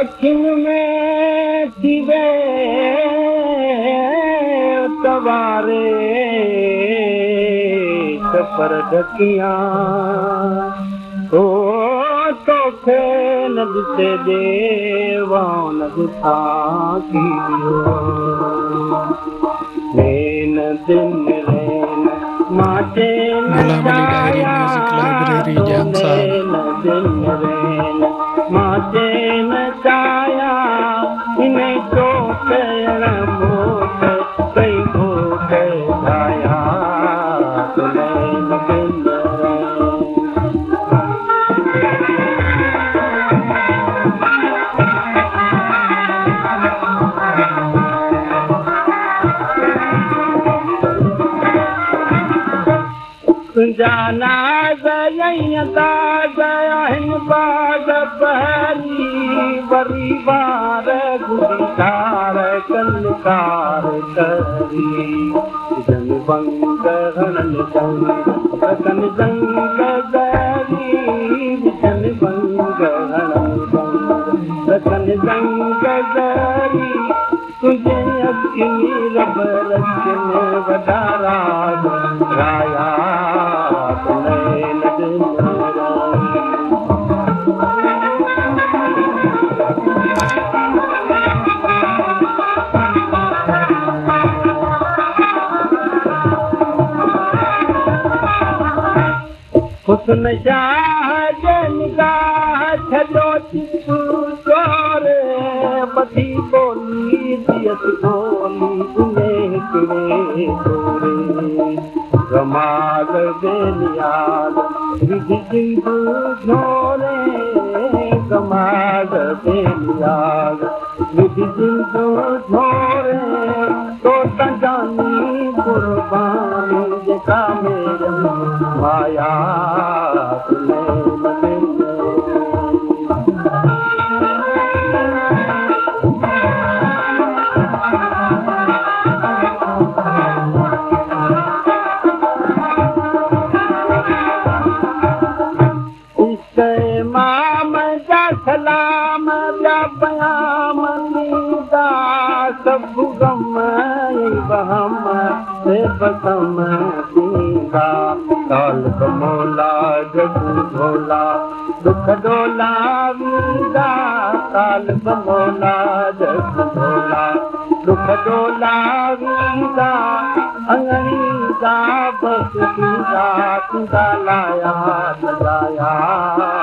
अखिन में थीवे तवारे पर ढकियां तो तोखे न ॾिसे देवा न ॾिसां रेन दिन rain माचे Ghulam Ali diary music library जामसा दिन रेन माचे न चाया इन चोकण मोट कई भोट ठाया जाना बाग पहली वरी बार गुड़ीकार कनकार करी जन बंग हणन कन जंग गरी जन बंग हणन कन जंग गरी तुझे अखिनी रब रखन वधारा राया हुस्न शाह निगाह छॾो चितू चोर बधी बोली दियस बोली हिकिड़े तोरे कमाल बेनियाद विधि सिंधु झोरे कमाल बेनियाद विधि सिंधु झोरे तो तंजानी कुर्बानी जेका मेरे माया सलाम जा पयाम नीदा सब गम बहम से बसम दीदा काल कमोला जगू भोला दुख डोला वीदा काल कमोला जगू भोला दुख डोला वीदा अंगणीदा बस दीदा तुंदा लाया लगाया